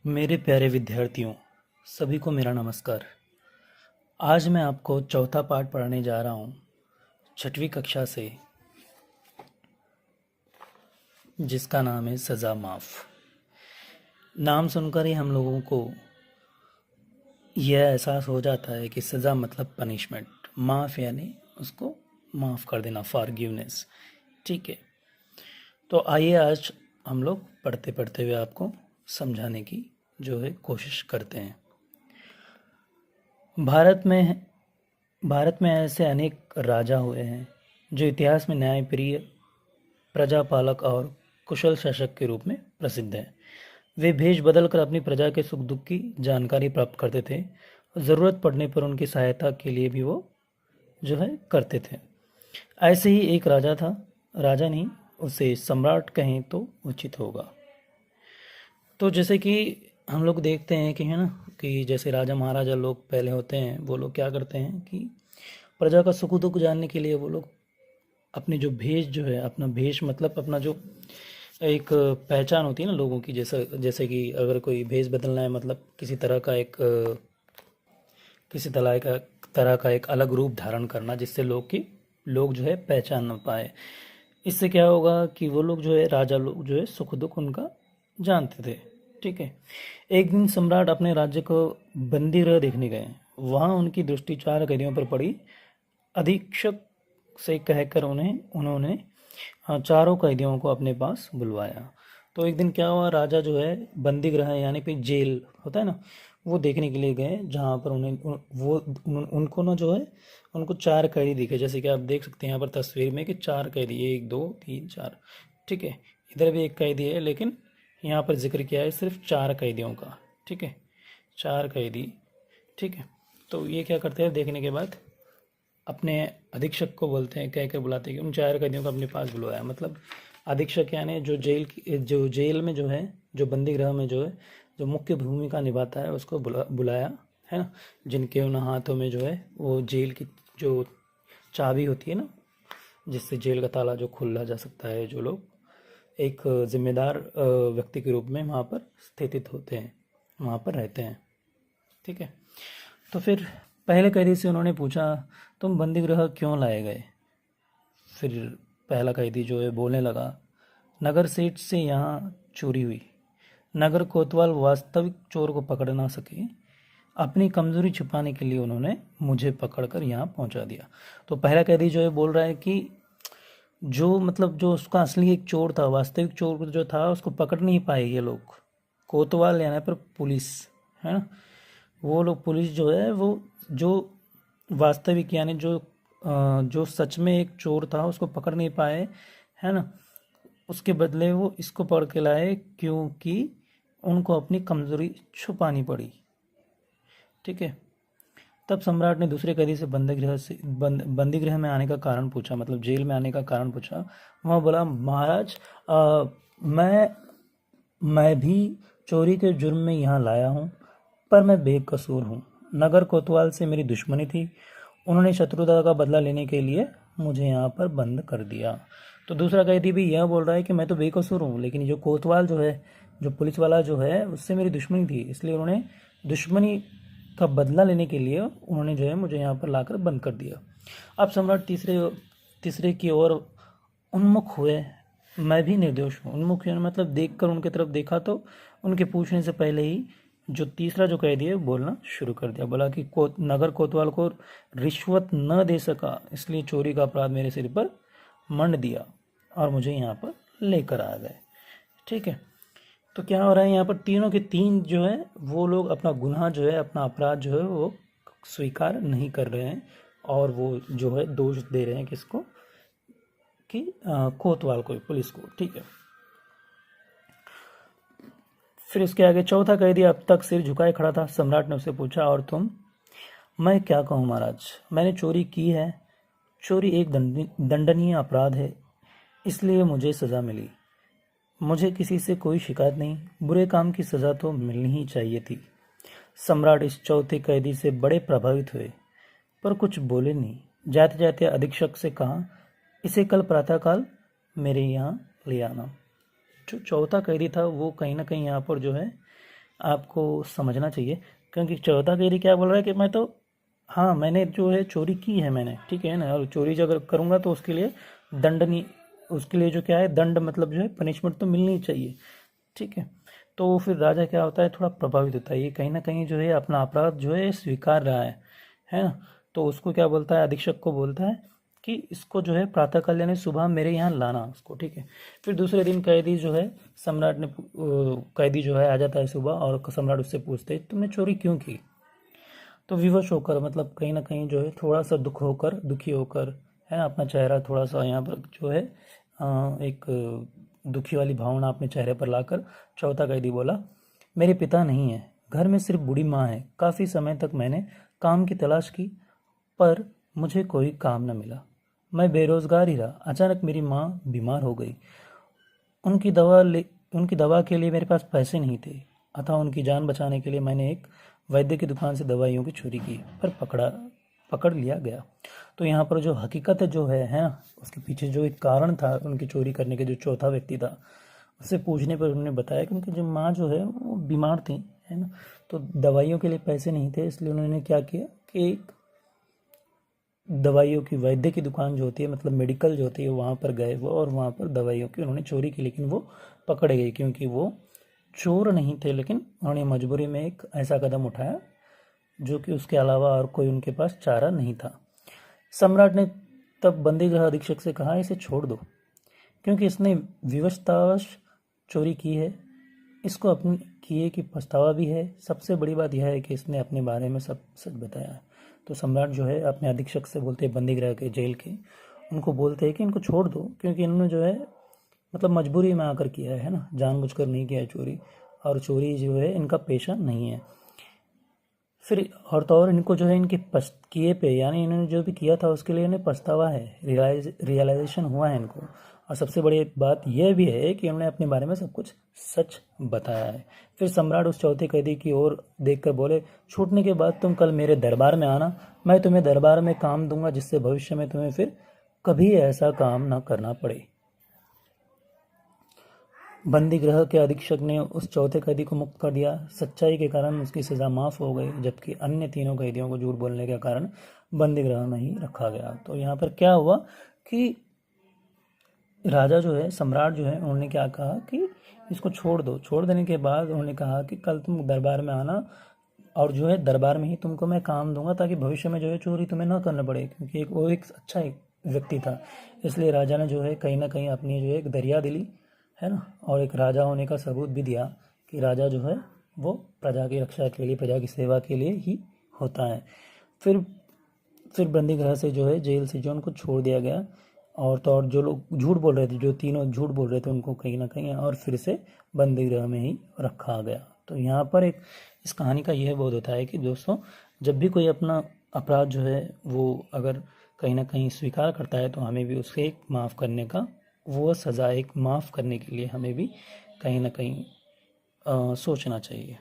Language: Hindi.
मेरे प्यारे विद्यार्थियों, सभी को मेरा नमस्कार। आज मैं आपको चौथा पाठ पढ़ाने जा रहा हूँ, छठवीं कक्षा से, जिसका नाम है सज़ा माफ़। नाम सुनकर ही हम लोगों को यह एहसास हो जाता है कि सज़ा मतलब पनिशमेंट, माफ़ यानी उसको माफ़ कर देना, फॉरगिवनेस। ठीक है, तो आइए आज हम लोग पढ़ते पढ़ते हुए आपको समझाने की जो है कोशिश करते हैं। भारत में ऐसे अनेक राजा हुए हैं जो इतिहास में न्यायप्रिय, प्रजापालक और कुशल शासक के रूप में प्रसिद्ध हैं। वे भेष बदलकर अपनी प्रजा के सुख दुख की जानकारी प्राप्त करते थे। ज़रूरत पड़ने पर उनकी सहायता के लिए भी वो जो है करते थे। ऐसे ही एक राजा था, राजा नहीं, उसे सम्राट कहें तो उचित होगा। तो जैसे कि हम लोग देखते हैं कि है ना, कि जैसे राजा महाराजा लोग पहले होते हैं, वो लोग क्या करते हैं कि प्रजा का सुख दुख जानने के लिए वो लोग अपने जो भेष जो है, अपना भेष मतलब अपना जो एक पहचान होती है ना लोगों की, जैसे कि अगर कोई भेष बदलना है, मतलब किसी तरह का एक अलग रूप धारण करना, जिससे लोग जो है पहचान न पाए। इससे क्या होगा कि वो लोग जो है, राजा लोग जो है, सुख दुख उनका जानते थे। ठीक है, एक दिन सम्राट अपने राज्य को बंदी गृह देखने गए। वहाँ उनकी दृष्टि 4 कैदियों पर पड़ी। अधीक्षक से कहकर उन्होंने चारों कैदियों को अपने पास बुलवाया। तो एक दिन क्या हुआ, राजा जो है बंदी गृह यानी कि जेल होता है ना, वो देखने के लिए गए, जहाँ पर उनको ना जो है, उनको 4 कैदी दिखे। जैसे कि आप देख सकते हैं यहाँ पर तस्वीर में कि 4 कैदी, 1 2 3 4। ठीक है, इधर भी एक कैदी है, लेकिन यहाँ पर जिक्र किया है सिर्फ 4 कैदियों का। ठीक है, 4 कैदी। ठीक है, तो ये क्या करते हैं, देखने के बाद अपने अधीक्षक को बोलते हैं, कह कर बुलाते हैं कि उन 4 कैदियों को अपने पास बुलवाया। मतलब अधीक्षक यानी जो जेल में जो है, जो बंदी गृह में जो है, जो मुख्य भूमिका निभाता है, उसको बुलाया है ना, जिनके उन हाथों में जो है वो जेल की जो चाबी होती है ना, जिससे जेल का ताला जो खोला जा सकता है, जो लोग एक जिम्मेदार व्यक्ति के रूप में वहाँ पर स्थित होते हैं, वहाँ पर रहते हैं। ठीक है, तो फिर पहले कैदी से उन्होंने पूछा, तुम बंदी गृह क्यों लाए गए? फिर पहला कैदी जो है बोलने लगा, नगर सेठ से यहाँ चोरी हुई। नगर कोतवाल वास्तविक चोर को पकड़ ना सके, अपनी कमज़ोरी छुपाने के लिए उन्होंने मुझे पकड़कर यहाँ पहुँचा दिया। तो पहला कैदी जो है बोल रहा है कि जो उसका असली एक चोर था, वास्तविक चोर जो था, उसको पकड़ नहीं पाए ये लोग। कोतवाल यानी पर पुलिस, है ना, वो लोग पुलिस जो है, वो जो वास्तविक यानी जो सच में एक चोर था, उसको पकड़ नहीं पाए, है ना। उसके बदले वो इसको पकड़ के लाए, क्योंकि उनको अपनी कमज़ोरी छुपानी पड़ी। ठीक है, तब सम्राट ने दूसरे कैदी से बंदी गृह में आने का कारण पूछा, मतलब जेल में आने का कारण पूछा। वह बोला, महाराज, मैं भी चोरी के जुर्म में यहाँ लाया हूँ, पर मैं बेकसूर हूँ। नगर कोतवाल से मेरी दुश्मनी थी, उन्होंने शत्रुता का बदला लेने के लिए मुझे यहाँ पर बंद कर दिया। तो दूसरा कैदी भी यह बोल रहा है कि मैं तो बेकसूर हूँ, लेकिन जो कोतवाल जो है, जो पुलिस वाला जो है, उससे मेरी दुश्मनी थी, इसलिए उन्होंने दुश्मनी का बदला लेने के लिए उन्होंने जो है मुझे यहाँ पर लाकर बंद कर दिया। अब सम्राट तीसरे की ओर उन्मुख हुए। मैं भी निर्दोष हूँ। उन्मुख मतलब देखकर उनकी तरफ देखा, तो उनके पूछने से पहले ही जो तीसरा जो कैदी है बोलना शुरू कर दिया। बोला कि नगर कोतवाल को रिश्वत न दे सका, इसलिए चोरी का अपराध मेरे सिर पर मंड दिया और मुझे यहाँ पर लेकर आ गए। ठीक है, तो क्या हो रहा है, यहाँ पर तीनों के तीन जो है, वो लोग अपना गुनाह जो है, अपना अपराध जो है, वो स्वीकार नहीं कर रहे हैं, और वो जो है दोष दे रहे हैं किसको, कि कोतवाल को, पुलिस को। ठीक है, फिर उसके आगे चौथा कैदी अब तक सिर झुकाए खड़ा था। सम्राट ने उससे पूछा, और तुम? मैं क्या कहूँ महाराज, मैंने चोरी की है। चोरी एक दंडनीय अपराध है, इसलिए मुझे सज़ा मिली। मुझे किसी से कोई शिकायत नहीं, बुरे काम की सज़ा तो मिलनी ही चाहिए थी। सम्राट इस चौथे कैदी से बड़े प्रभावित हुए, पर कुछ बोले नहीं। जाते जाते अधीक्षक से कहा, इसे कल प्रातःकाल मेरे यहाँ ले आना। जो चौथा कैदी था, वो कहीं ना कहीं यहाँ पर जो है आपको समझना चाहिए। क्योंकि चौथा कैदी क्या बोल रहा है कि मैं तो, हाँ मैंने जो है चोरी की है मैंने, ठीक है ना, और चोरी जो अगर करूँगा तो उसके लिए दंडनीय, उसके लिए जो क्या है दंड, मतलब जो है पनिशमेंट तो मिलनी चाहिए, ठीक है। तो फिर राजा क्या होता है, थोड़ा प्रभावित होता है, ये कहीं ना कहीं जो है अपना अपराध जो है स्वीकार रहा है ना। तो उसको क्या बोलता है, अधीक्षक को बोलता है कि इसको जो है प्रातःकाल यानी सुबह मेरे यहाँ लाना उसको, ठीक है। फिर दूसरे दिन कैदी जो है, सम्राट ने कैदी जो है आ जाता है सुबह, और सम्राट उससे पूछते हैं तुमने चोरी क्यों की। तो विवश होकर, मतलब कहीं ना कहीं जो है थोड़ा सा दुखी होकर, है ना, अपना चेहरा थोड़ा सा यहाँ पर जो है एक दुखी वाली भावना अपने चेहरे पर लाकर चौथा कैदी बोला, मेरे पिता नहीं है, घर में सिर्फ बूढ़ी माँ है, काफ़ी समय तक मैंने काम की तलाश की पर मुझे कोई काम न मिला, मैं बेरोजगार ही रहा, अचानक मेरी माँ बीमार हो गई, उनकी दवा ले उनकी दवा के लिए मेरे पास पैसे नहीं थे, अतः उनकी जान बचाने के लिए मैंने एक वैद्य की दुकान से दवाइयों की चोरी की, पर पकड़ लिया गया। तो यहाँ पर जो हकीकत जो है उसके पीछे जो एक कारण था उनकी चोरी करने के, जो चौथा व्यक्ति था, उससे पूछने पर उन्होंने बताया कि उनकी जो माँ जो है वो बीमार थी, है ना, तो दवाइयों के लिए पैसे नहीं थे, इसलिए उन्होंने क्या किया कि एक दवाइयों की वैद्य की दुकान जो होती है, मतलब मेडिकल जो होती है, वहाँ पर गए वो, और वहाँ पर दवाइयों की उन्होंने चोरी की, लेकिन वो पकड़े गए क्योंकि वो चोर नहीं थे, लेकिन उन्होंने मजबूरी में एक ऐसा कदम उठाया जो कि उसके अलावा और कोई उनके पास चारा नहीं था। सम्राट ने तब बंदीगृह अधीक्षक से कहा इसे छोड़ दो, क्योंकि इसने विवशतावश चोरी की है, इसको अपनी किए की पछतावा भी है, सबसे बड़ी बात यह है कि इसने अपने बारे में सब सच बताया है। तो सम्राट जो है अपने अधीक्षक से बोलते हैं, बंदीगृह के जेल के, उनको बोलते हैं कि इनको छोड़ दो, क्योंकि इन्होंने जो है मतलब मजबूरी में आकर किया है ना, जानबूझकर नहीं किया है चोरी, और चोरी जो है इनका पेशा नहीं है। फिर और तो और इनको जो है इनके किए पे, यानी इन्होंने जो भी किया था उसके लिए इन्हें पछतावा है, रियलाइजेशन हुआ है इनको, और सबसे बड़ी बात यह भी है कि उन्होंने अपने बारे में सब कुछ सच बताया है। फिर सम्राट उस चौथे कैदी की ओर देखकर बोले, छूटने के बाद तुम कल मेरे दरबार में आना, मैं तुम्हें दरबार में काम दूंगा जिससे भविष्य में तुम्हें फिर कभी ऐसा काम ना करना पड़े। बंदी गृह के अधीक्षक ने उस चौथे कैदी को मुक्त कर दिया, सच्चाई के कारण उसकी सज़ा माफ़ हो गई, जबकि अन्य तीनों कैदियों को झूठ बोलने के कारण बंदी गृह में ही रखा गया। तो यहाँ पर क्या हुआ कि राजा जो है, सम्राट जो है, उन्होंने क्या कहा कि इसको छोड़ दो। छोड़ देने के बाद उन्होंने कहा कि कल तुम दरबार में आना, और जो है दरबार में ही तुमको मैं काम दूंगा, ताकि भविष्य में जो है चोरी तुम्हें ना करना पड़े, क्योंकि वो एक अच्छा व्यक्ति था। इसलिए राजा ने जो है कहीं ना कहीं अपनी जो है एक दरिया दिली, है ना, और एक राजा होने का सबूत भी दिया कि राजा जो है वो प्रजा की रक्षा के लिए, प्रजा की सेवा के लिए ही होता है। फिर फिर बंदी गृह से जो है, जेल से जो उनको छोड़ दिया गया, और तो और जो लोग झूठ बोल रहे थे, जो तीनों झूठ बोल रहे थे, उनको कहीं ना कहीं और फिर से बंदी गृह में ही रखा गया। तो यहाँ पर एक इस कहानी का यह बोध होता है कि दोस्तों, जब भी कोई अपना अपराध जो है वो अगर कहीं ना कहीं स्वीकार करता है, तो हमें भी उसे एक माफ़ करने का, वो सज़ा एक माफ़ करने के लिए हमें भी कहीं ना कहीं सोचना चाहिए।